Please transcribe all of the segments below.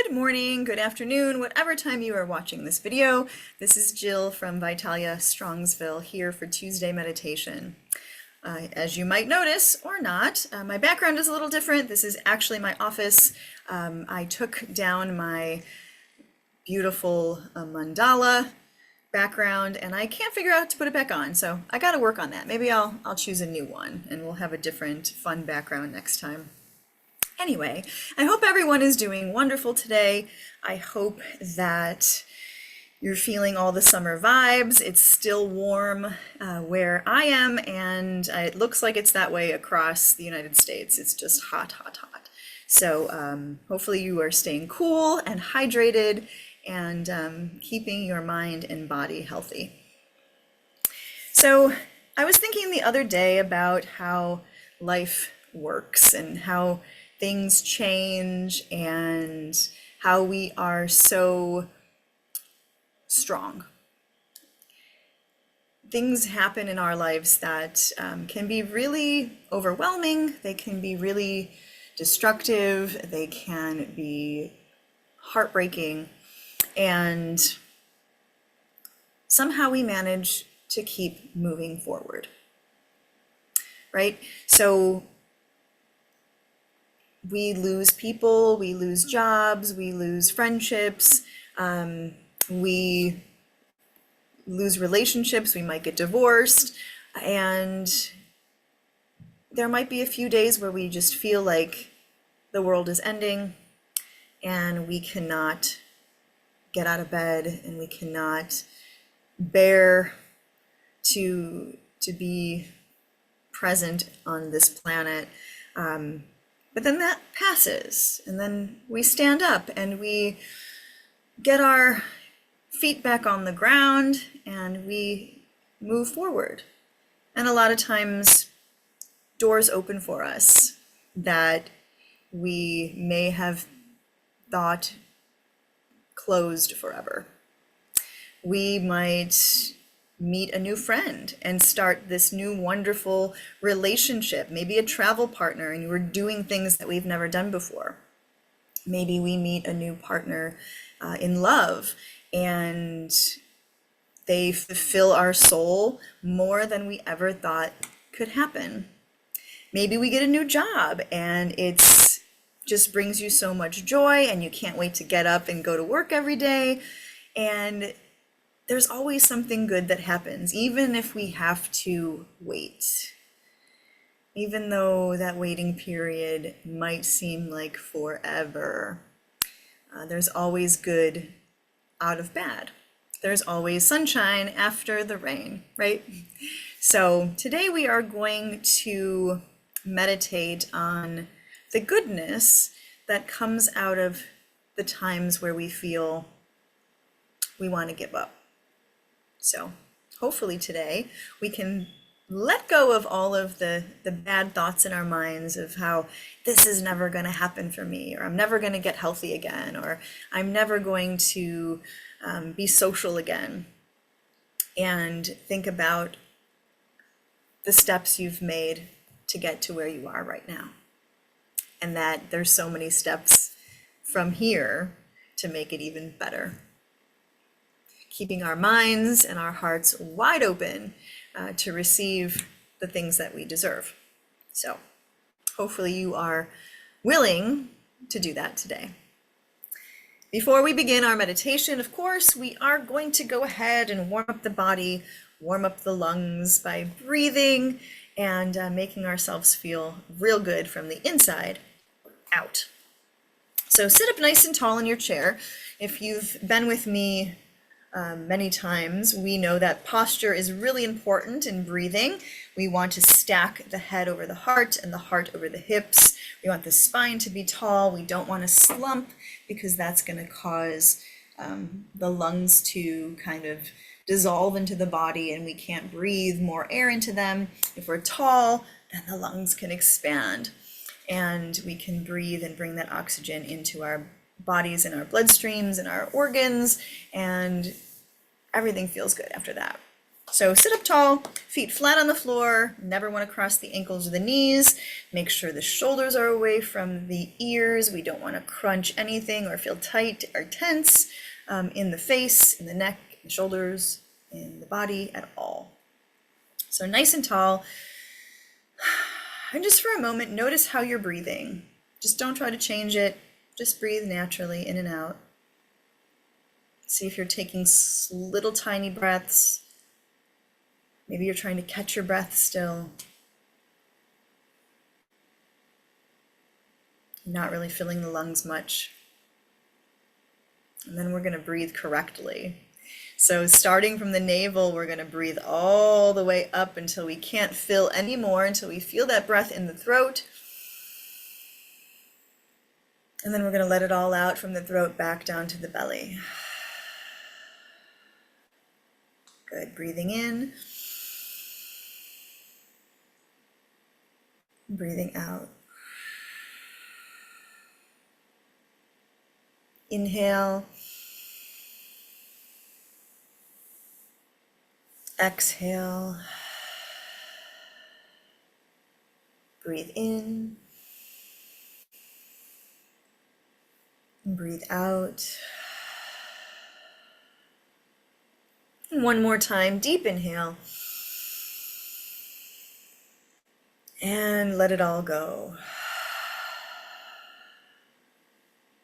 Good morning, good afternoon, whatever time you are watching this video. This is Jill from Vitalia Strongsville here for Tuesday meditation. As you might notice, or not, my background is a little different. This is actually my office. I took down my beautiful mandala background and I can't figure out how to put it back on, so I gotta work on that. Maybe I'll choose a new one and we'll have a different fun background next time. Anyway, I hope everyone is doing wonderful today. I hope that you're feeling all the summer vibes. It's still warm where I am, and it looks like it's that way across the United States. It's just hot, hot, hot. So hopefully you are staying cool and hydrated and keeping your mind and body healthy. So I was thinking the other day about how life works and how things change and how we are so strong. Things happen in our lives that can be really overwhelming, they can be really destructive, they can be heartbreaking, and somehow we manage to keep moving forward, right? So we lose people, we lose jobs, we lose friendships, we lose relationships, we might get divorced, and there might be a few days where we just feel like the world is ending and we cannot get out of bed and we cannot bear to be present on this planet. But then that passes, and then we stand up and we get our feet back on the ground and we move forward. And a lot of times doors open for us that we may have thought closed forever. We might meet a new friend and start this new wonderful relationship, maybe a travel partner, and we're doing things that we've never done before. Maybe we meet a new partner in love and they fulfill our soul more than we ever thought could happen. Maybe we get a new job and it's just brings you so much joy and you can't wait to get up and go to work every day. And there's always something good that happens, even if we have to wait. Even though that waiting period might seem like forever, there's always good out of bad. There's always sunshine after the rain, right? So today we are going to meditate on the goodness that comes out of the times where we feel we want to give up. So hopefully today we can let go of all of the bad thoughts in our minds of how this is never going to happen for me, or I'm never going to get healthy again, or I'm never going to be social again. And think about the steps you've made to get to where you are right now. And that there's so many steps from here to make it even better. Keeping our minds and our hearts wide open to receive the things that we deserve. So hopefully you are willing to do that today. Before we begin our meditation, of course, we are going to go ahead and warm up the body, warm up the lungs by breathing and making ourselves feel real good from the inside out. So sit up nice and tall in your chair. If you've been with me many times, we know that posture is really important in breathing. We want to stack the head over the heart and the heart over the hips. We want the spine to be tall. We don't want to slump because that's going to cause the lungs to kind of dissolve into the body and we can't breathe more air into them. If we're tall, then the lungs can expand and we can breathe and bring that oxygen into our bodies and our bloodstreams and our organs, and everything feels good after that. So sit up tall, feet flat on the floor, never want to cross the ankles or the knees. Make sure the shoulders are away from the ears. We don't want to crunch anything or feel tight or tense in the face, in the neck, in the shoulders, in the body at all. So nice and tall. And just for a moment, notice how you're breathing. Just don't try to change it. Just breathe naturally in and out. See if you're taking little tiny breaths. Maybe you're trying to catch your breath still. Not really filling the lungs much. And then we're going to breathe correctly. So starting from the navel, we're going to breathe all the way up until we can't fill anymore, until we feel that breath in the throat. And then we're going to let it all out from the throat back down to the belly. Good. Breathing in. Breathing out. Inhale. Exhale. Breathe in. Breathe out. And one more time, deep inhale. And let it all go.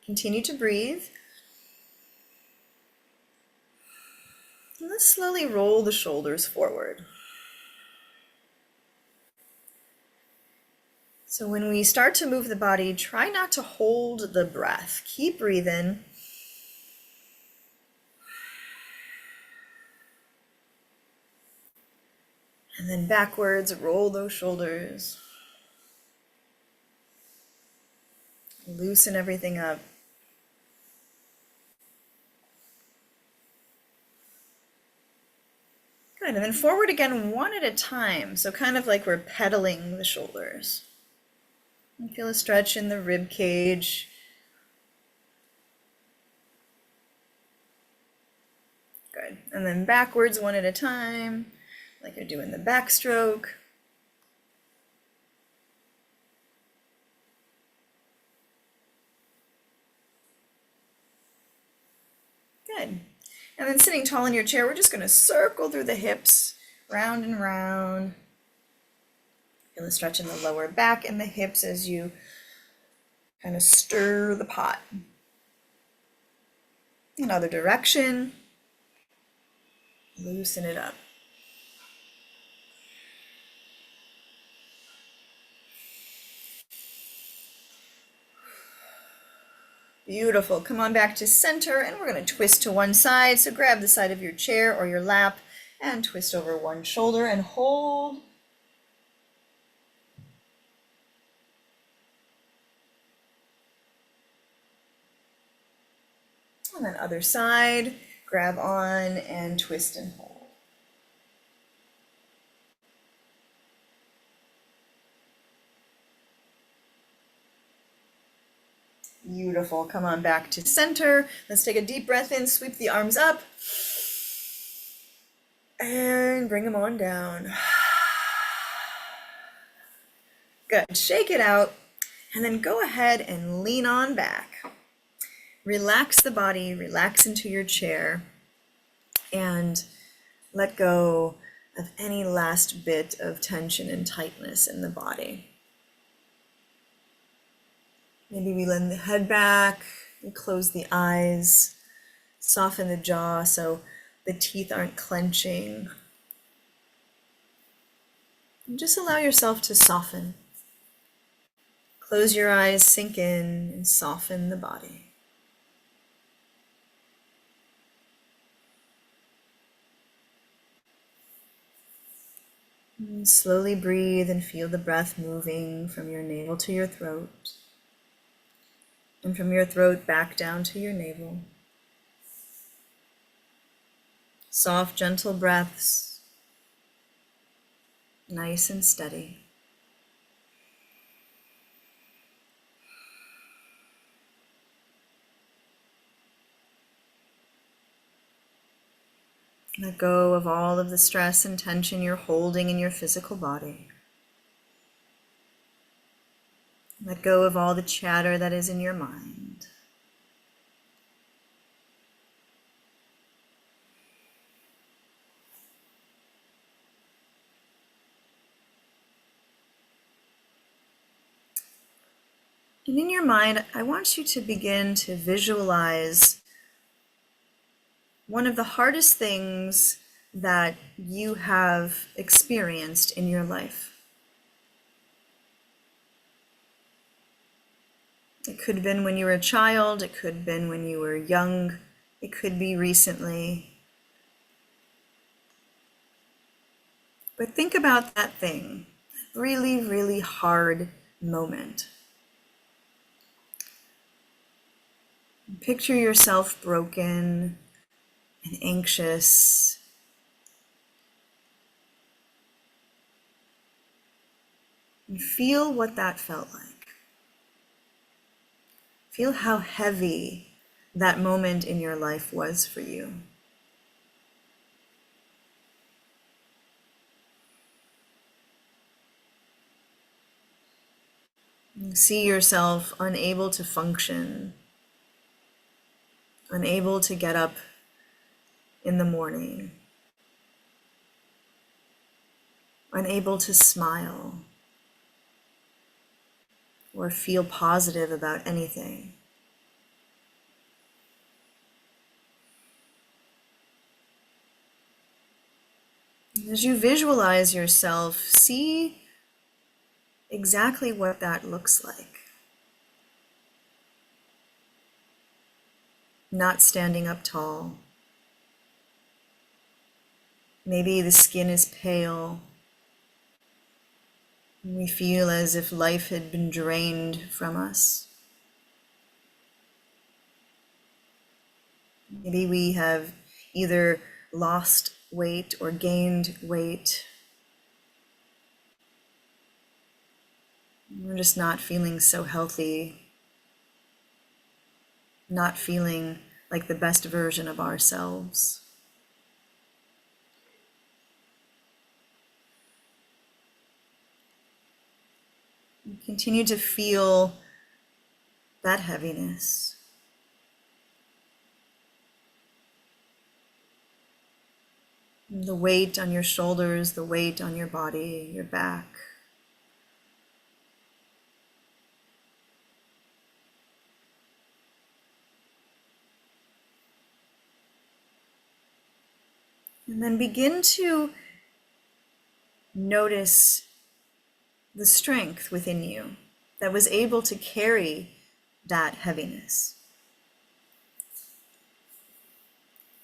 Continue to breathe. And let's slowly roll the shoulders forward. So when we start to move the body, try not to hold the breath. Keep breathing. And then backwards, roll those shoulders. Loosen everything up. Good, and then forward again, one at a time. So kind of like we're pedaling the shoulders. And feel a stretch in the rib cage. Good, and then backwards one at a time, like you're doing the backstroke. Good. And then sitting tall in your chair, we're just going to circle through the hips, round and round. Feel a stretch in the lower back and the hips as you kind of stir the pot. Another direction. Loosen it up. Beautiful. Come on back to center, and we're going to twist to one side. So grab the side of your chair or your lap and twist over one shoulder and hold. And then other side, grab on and twist and hold. Beautiful. Come on back to center. Let's take a deep breath in, sweep the arms up, and bring them on down. Good. Shake it out, and then go ahead and lean on back. Relax the body, relax into your chair, and let go of any last bit of tension and tightness in the body. Maybe we lean the head back, we close the eyes, soften the jaw so the teeth aren't clenching. And just allow yourself to soften. Close your eyes, sink in, and soften the body. And slowly breathe and feel the breath moving from your navel to your throat, and from your throat back down to your navel. Soft, gentle breaths, nice and steady. Let go of all of the stress and tension you're holding in your physical body. Let go of all the chatter that is in your mind. And in your mind, I want you to begin to visualize one of the hardest things that you have experienced in your life. It could have been when you were a child, it could have been when you were young, it could be recently. But think about that thing, really, really hard moment. Picture yourself broken and anxious. And feel what that felt like. Feel how heavy that moment in your life was for you. See yourself unable to function, unable to get up in the morning, unable to smile or feel positive about anything. As you visualize yourself, see exactly what that looks like. Not standing up tall. Maybe the skin is pale. We feel as if life had been drained from us. Maybe we have either lost weight or gained weight. We're just not feeling so healthy, not feeling like the best version of ourselves. Continue to feel that heaviness. The weight on your shoulders, the weight on your body, your back. And then begin to notice the strength within you that was able to carry that heaviness,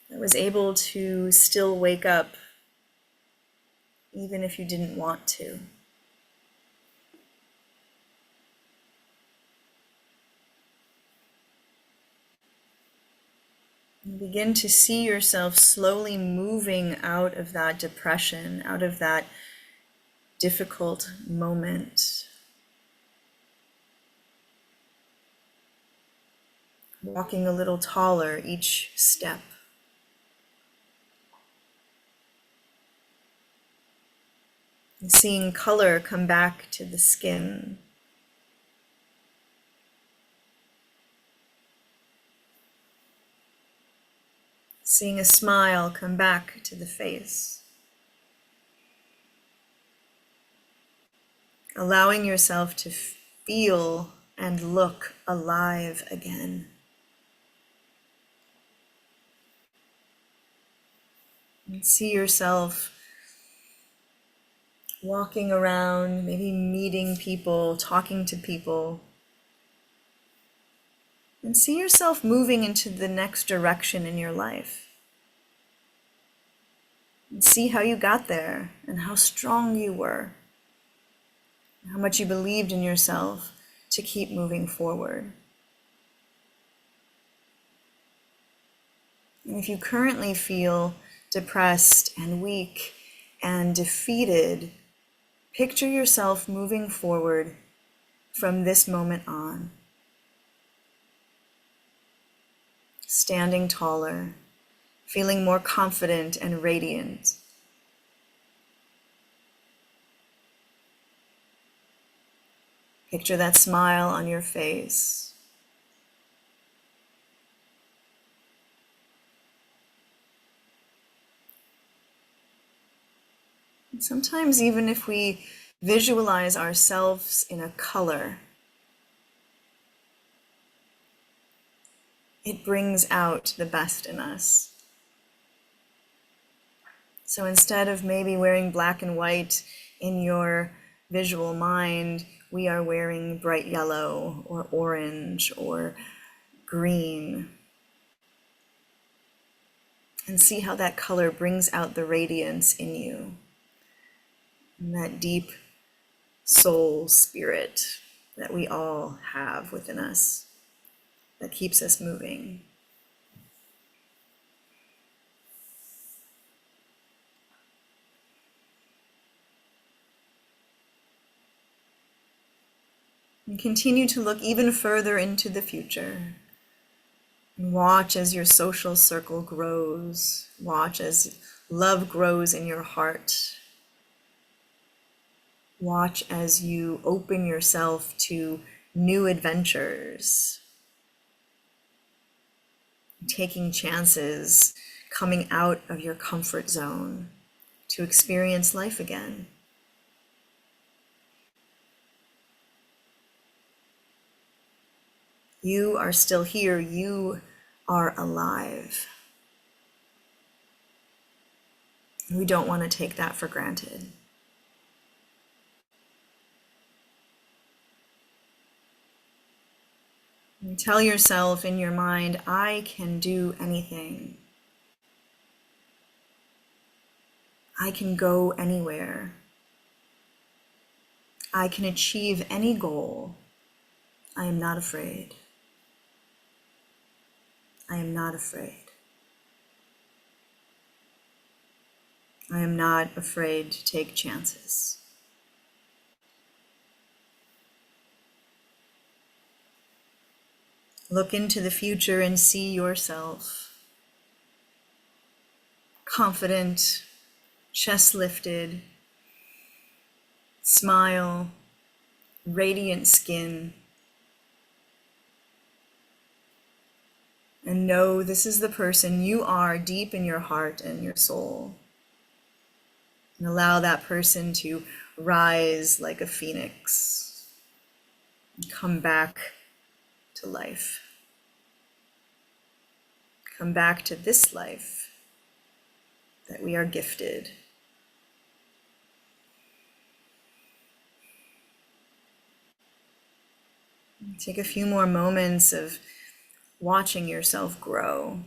that was able to still wake up even if you didn't want to. And begin to see yourself slowly moving out of that depression, out of that difficult moment. Walking a little taller each step. And seeing color come back to the skin. Seeing a smile come back to the face. Allowing yourself to feel and look alive again. And see yourself walking around, maybe meeting people, talking to people. And see yourself moving into the next direction in your life. And see how you got there and how strong you were. How much you believed in yourself to keep moving forward. And if you currently feel depressed and weak and defeated, picture yourself moving forward from this moment on. Standing taller, feeling more confident and radiant. Picture that smile on your face. And sometimes even if we visualize ourselves in a color, it brings out the best in us. So instead of maybe wearing black and white in your visual mind, we are wearing bright yellow or orange or green. And see how that color brings out the radiance in you, and that deep soul spirit that we all have within us that keeps us moving. And continue to look even further into the future. And watch as your social circle grows. Watch as love grows in your heart. Watch as you open yourself to new adventures, taking chances, coming out of your comfort zone to experience life again. You are still here. You are alive. We don't want to take that for granted. And tell yourself in your mind, I can do anything. I can go anywhere. I can achieve any goal. I am not afraid. I am not afraid. I am not afraid to take chances. Look into the future and see yourself confident, chest lifted, smile, radiant skin. And know this is the person you are deep in your heart and your soul. And allow that person to rise like a phoenix and come back to life. Come back to this life that we are gifted. Take a few more moments of watching yourself grow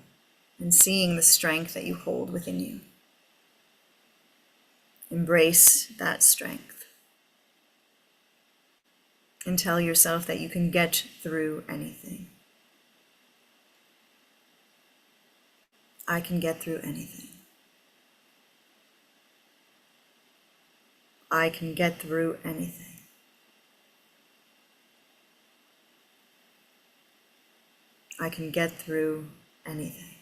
and seeing the strength that you hold within you. Embrace that strength and tell yourself that you can get through anything. I can get through anything. I can get through anything. I can get through anything.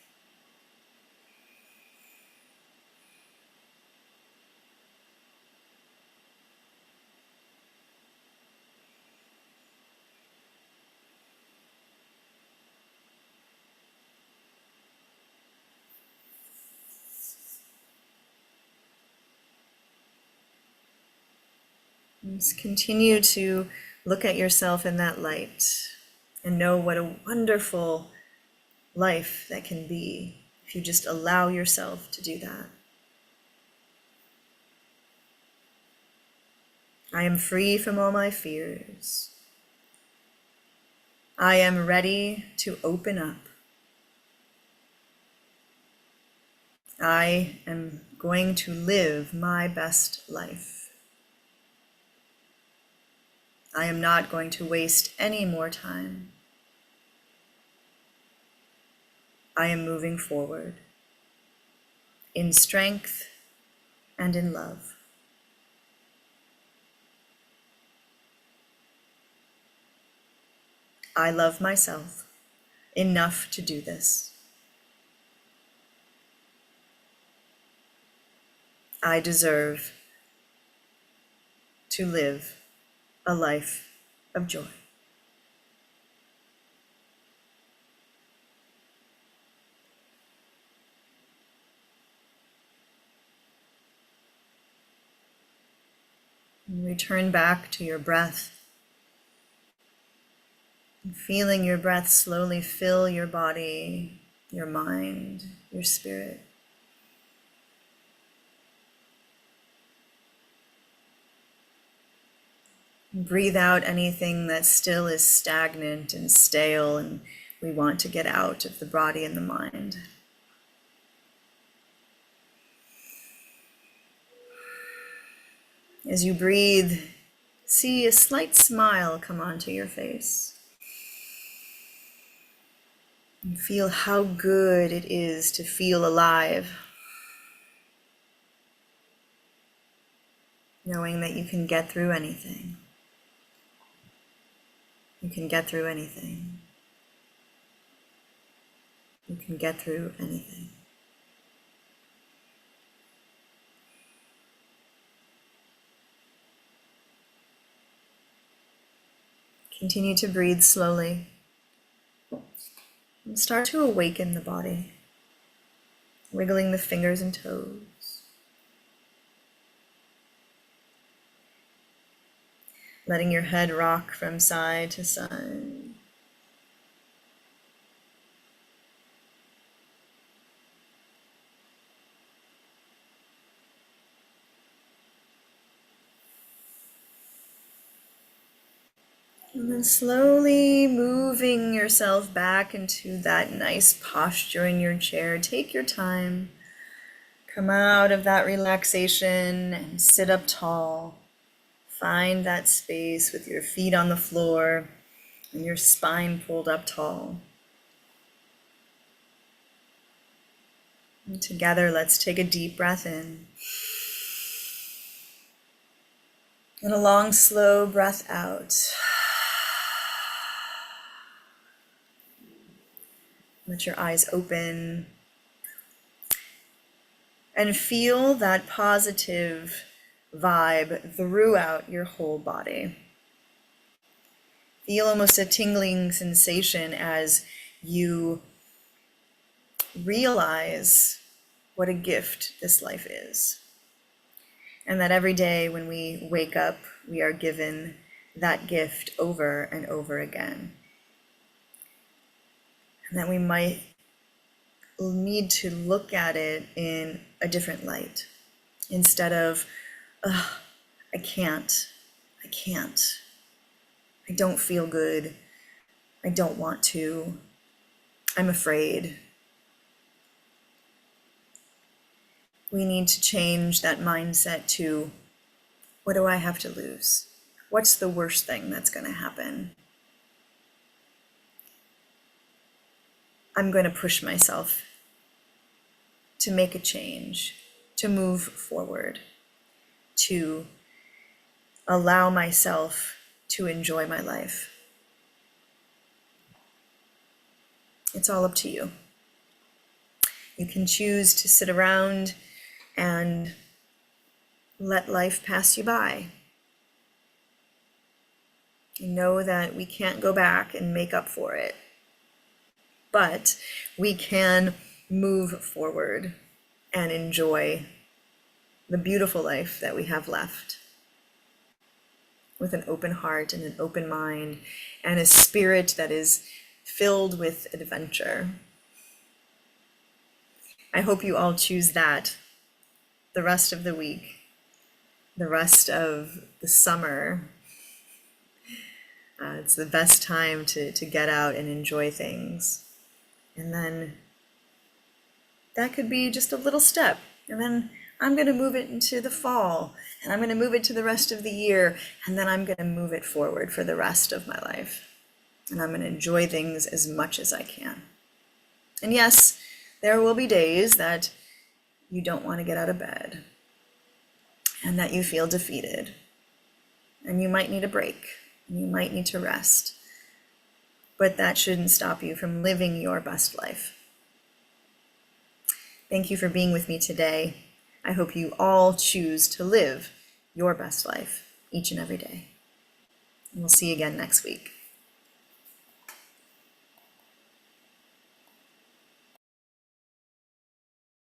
Just continue to look at yourself in that light and know what a wonderful life that can be if you just allow yourself to do that. I am free from all my fears. I am ready to open up. I am going to live my best life. I am not going to waste any more time. I am moving forward in strength and in love. I love myself enough to do this. I deserve to live a life of joy. And return back to your breath, and feeling your breath slowly fill your body, your mind, your spirit. Breathe out anything that still is stagnant and stale and we want to get out of the body and the mind. As you breathe, see a slight smile come onto your face. And feel how good it is to feel alive, knowing that you can get through anything. You can get through anything. You can get through anything. Continue to breathe slowly and start to awaken the body, wiggling the fingers and toes, letting your head rock from side to side. And then slowly moving yourself back into that nice posture in your chair. Take your time. Come out of that relaxation and sit up tall. Find that space with your feet on the floor and your spine pulled up tall. And together, let's take a deep breath in. And a long, slow breath out. Let your eyes open and feel that positive vibe throughout your whole body. Feel almost a tingling sensation as you realize what a gift this life is. And that every day when we wake up, we are given that gift over and over again. And that we might need to look at it in a different light. Instead of, I can't, I don't feel good, I don't want to, I'm afraid. We need to change that mindset to, what do I have to lose? What's the worst thing that's going to happen? I'm going to push myself to make a change, to move forward, to allow myself to enjoy my life. It's all up to you. You can choose to sit around and let life pass you by. You know that we can't go back and make up for it, but we can move forward and enjoy the beautiful life that we have left with an open heart and an open mind and a spirit that is filled with adventure. I hope you all choose that the rest of the week, the rest of the summer. It's the best time to get out and enjoy things. And then that could be just a little step. And then I'm going to move it into the fall, and I'm going to move it to the rest of the year, and then I'm going to move it forward for the rest of my life. And I'm going to enjoy things as much as I can. And yes, there will be days that you don't want to get out of bed, and that you feel defeated, and you might need a break, and you might need to rest. But that shouldn't stop you from living your best life. Thank you for being with me today. I hope you all choose to live your best life each and every day. And we'll see you again next week.